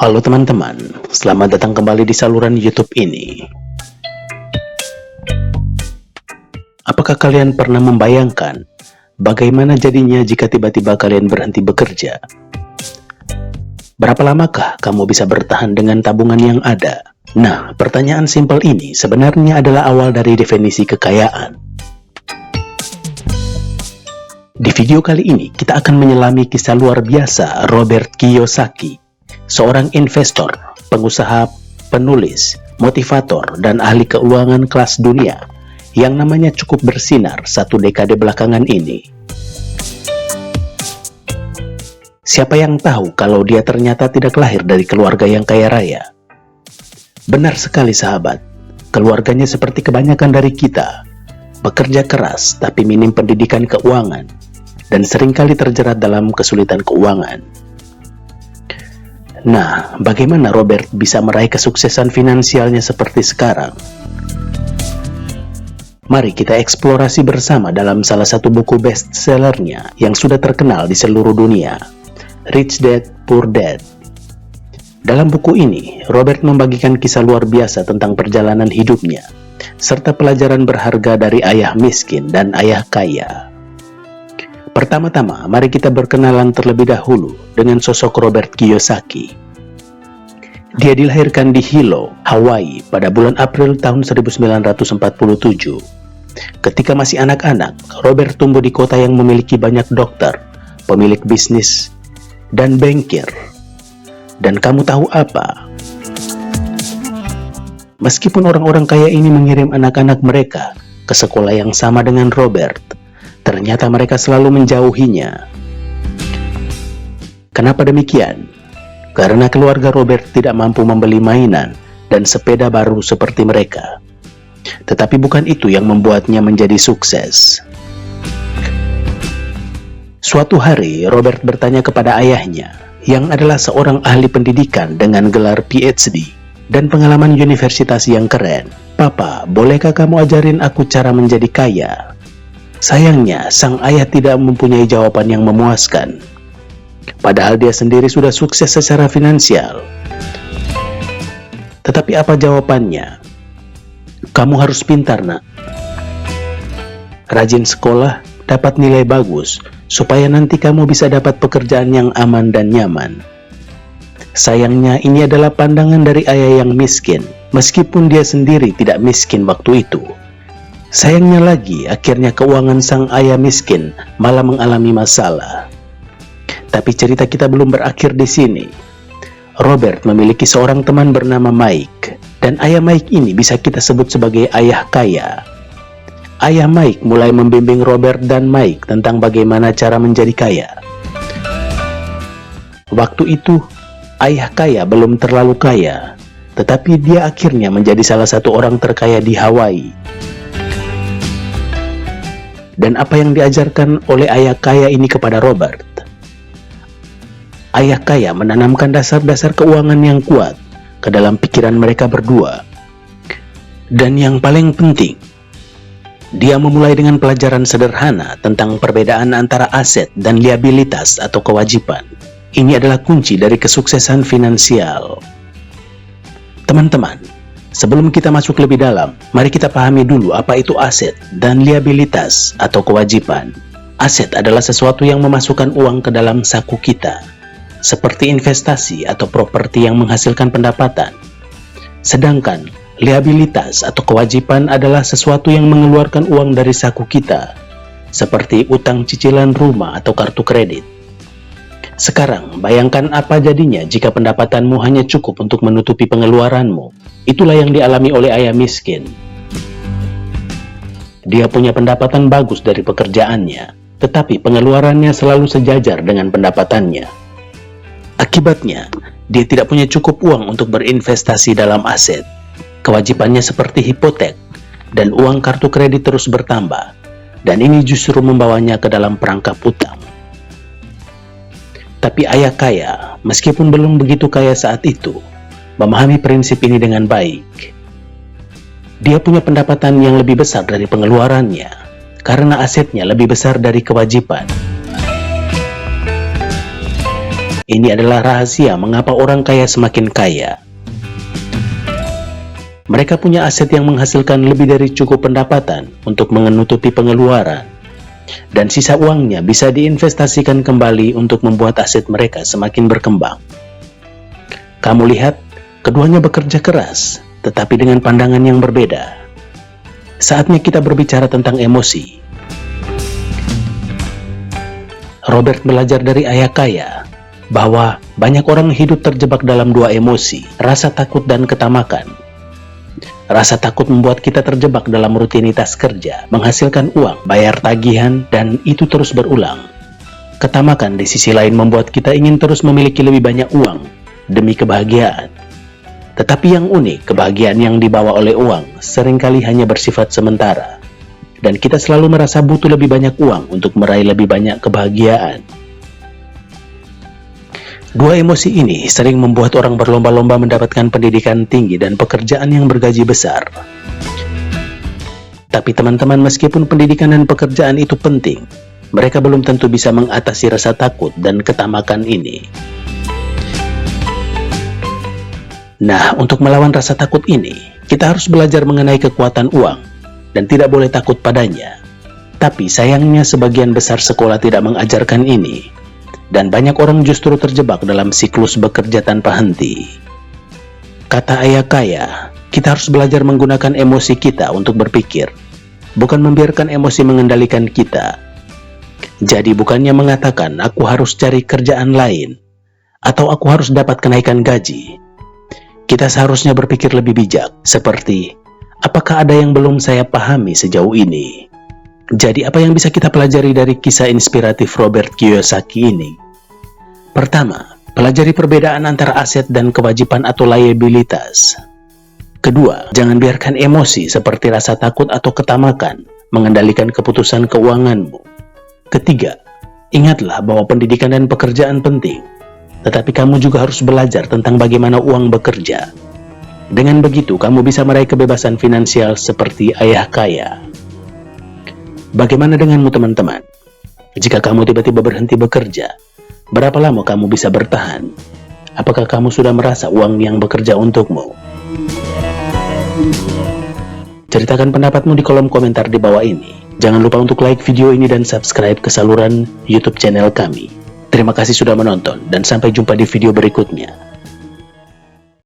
Halo teman-teman, selamat datang kembali di saluran YouTube ini. Apakah kalian pernah membayangkan bagaimana jadinya jika tiba-tiba kalian berhenti bekerja? Berapa lamakah kamu bisa bertahan dengan tabungan yang ada? Nah, pertanyaan simpel ini sebenarnya adalah awal dari definisi kekayaan. Di video kali ini, kita akan menyelami kisah luar biasa Robert Kiyosaki, seorang investor, pengusaha, penulis, motivator, dan ahli keuangan kelas dunia yang namanya cukup bersinar satu dekade belakangan ini. Siapa yang tahu kalau dia ternyata tidak lahir dari keluarga yang kaya raya? Benar sekali sahabat, keluarganya seperti kebanyakan dari kita, bekerja keras tapi minim pendidikan keuangan, dan seringkali terjerat dalam kesulitan keuangan. Nah, bagaimana Robert bisa meraih kesuksesan finansialnya seperti sekarang? Mari kita eksplorasi bersama dalam salah satu buku bestsellernya yang sudah terkenal di seluruh dunia, Rich Dad Poor Dad. Dalam buku ini, Robert membagikan kisah luar biasa tentang perjalanan hidupnya, serta pelajaran berharga dari ayah miskin dan ayah kaya. Pertama-tama, mari kita berkenalan terlebih dahulu dengan sosok Robert Kiyosaki. Dia dilahirkan di Hilo, Hawaii pada bulan April tahun 1947. Ketika masih anak-anak, Robert tumbuh di kota yang memiliki banyak dokter, pemilik bisnis, dan bankir. Dan kamu tahu apa? Meskipun orang-orang kaya ini mengirim anak-anak mereka ke sekolah yang sama dengan Robert, ternyata mereka selalu menjauhinya. Kenapa demikian? Karena keluarga Robert tidak mampu membeli mainan dan sepeda baru seperti mereka. Tetapi bukan itu yang membuatnya menjadi sukses. Suatu hari, Robert bertanya kepada ayahnya, yang adalah seorang ahli pendidikan dengan gelar PhD dan pengalaman universitas yang keren. "Papa, bolehkah kamu ajarin aku cara menjadi kaya?" Sayangnya, sang ayah tidak mempunyai jawaban yang memuaskan. Padahal dia sendiri sudah sukses secara finansial. Tetapi apa jawabannya? "Kamu harus pintar, nak. Rajin sekolah, dapat nilai bagus, supaya nanti kamu bisa dapat pekerjaan yang aman dan nyaman." Sayangnya, ini adalah pandangan dari ayah yang miskin, meskipun dia sendiri tidak miskin waktu itu. Sayangnya lagi, akhirnya keuangan sang ayah miskin malah mengalami masalah. Tapi cerita kita belum berakhir di sini. Robert memiliki seorang teman bernama Mike, dan ayah Mike ini bisa kita sebut sebagai ayah kaya. Ayah Mike mulai membimbing Robert dan Mike tentang bagaimana cara menjadi kaya. Waktu itu, ayah kaya belum terlalu kaya, tetapi dia akhirnya menjadi salah satu orang terkaya di Hawaii. Dan apa yang diajarkan oleh ayah kaya ini kepada Robert? Ayah kaya menanamkan dasar-dasar keuangan yang kuat ke dalam pikiran mereka berdua. Dan yang paling penting, dia memulai dengan pelajaran sederhana tentang perbedaan antara aset dan liabilitas atau kewajiban. Ini adalah kunci dari kesuksesan finansial. Teman-teman, sebelum kita masuk lebih dalam, mari kita pahami dulu apa itu aset dan liabilitas atau kewajiban. Aset adalah sesuatu yang memasukkan uang ke dalam saku kita, seperti investasi atau properti yang menghasilkan pendapatan. Sedangkan liabilitas atau kewajiban adalah sesuatu yang mengeluarkan uang dari saku kita, seperti utang cicilan rumah atau kartu kredit. Sekarang, bayangkan apa jadinya jika pendapatanmu hanya cukup untuk menutupi pengeluaranmu. Itulah yang dialami oleh ayah miskin. Dia punya pendapatan bagus dari pekerjaannya, tetapi pengeluarannya selalu sejajar dengan pendapatannya. Akibatnya, dia tidak punya cukup uang untuk berinvestasi dalam aset. Kewajibannya seperti hipotek, dan uang kartu kredit terus bertambah, dan ini justru membawanya ke dalam perangkap utang. Tapi ayah kaya, meskipun belum begitu kaya saat itu, memahami prinsip ini dengan baik. Dia punya pendapatan yang lebih besar dari pengeluarannya, karena asetnya lebih besar dari kewajiban. Ini adalah rahasia mengapa orang kaya semakin kaya. Mereka punya aset yang menghasilkan lebih dari cukup pendapatan untuk menutupi pengeluaran, dan sisa uangnya bisa diinvestasikan kembali untuk membuat aset mereka semakin berkembang. Kamu lihat, keduanya bekerja keras, tetapi dengan pandangan yang berbeda. Saatnya kita berbicara tentang emosi. Robert belajar dari ayah kaya bahwa banyak orang hidup terjebak dalam dua emosi, rasa takut dan ketamakan. Rasa takut membuat kita terjebak dalam rutinitas kerja, menghasilkan uang, bayar tagihan, dan itu terus berulang. Ketamakan di sisi lain membuat kita ingin terus memiliki lebih banyak uang demi kebahagiaan. Tetapi yang unik, kebahagiaan yang dibawa oleh uang seringkali hanya bersifat sementara, dan kita selalu merasa butuh lebih banyak uang untuk meraih lebih banyak kebahagiaan. Dua emosi ini sering membuat orang berlomba-lomba mendapatkan pendidikan tinggi dan pekerjaan yang bergaji besar. Tapi teman-teman, meskipun pendidikan dan pekerjaan itu penting, mereka belum tentu bisa mengatasi rasa takut dan ketamakan ini. Nah, untuk melawan rasa takut ini, kita harus belajar mengenai kekuatan uang dan tidak boleh takut padanya. Tapi sayangnya sebagian besar sekolah tidak mengajarkan ini, dan banyak orang justru terjebak dalam siklus bekerja tanpa henti. Kata ayah kaya, kita harus belajar menggunakan emosi kita untuk berpikir, bukan membiarkan emosi mengendalikan kita. Jadi bukannya mengatakan aku harus cari kerjaan lain, atau aku harus dapat kenaikan gaji. Kita seharusnya berpikir lebih bijak, seperti, apakah ada yang belum saya pahami sejauh ini? Jadi apa yang bisa kita pelajari dari kisah inspiratif Robert Kiyosaki ini? Pertama, pelajari perbedaan antara aset dan kewajiban atau liabilitas. Kedua, jangan biarkan emosi seperti rasa takut atau ketamakan mengendalikan keputusan keuanganmu. Ketiga, ingatlah bahwa pendidikan dan pekerjaan penting, tetapi kamu juga harus belajar tentang bagaimana uang bekerja. Dengan begitu, kamu bisa meraih kebebasan finansial seperti ayah kaya. Bagaimana denganmu teman-teman? Jika kamu tiba-tiba berhenti bekerja, berapa lama kamu bisa bertahan? Apakah kamu sudah merasa uang yang bekerja untukmu? Ceritakan pendapatmu di kolom komentar di bawah ini. Jangan lupa untuk like video ini dan subscribe ke saluran YouTube channel kami. Terima kasih sudah menonton dan sampai jumpa di video berikutnya.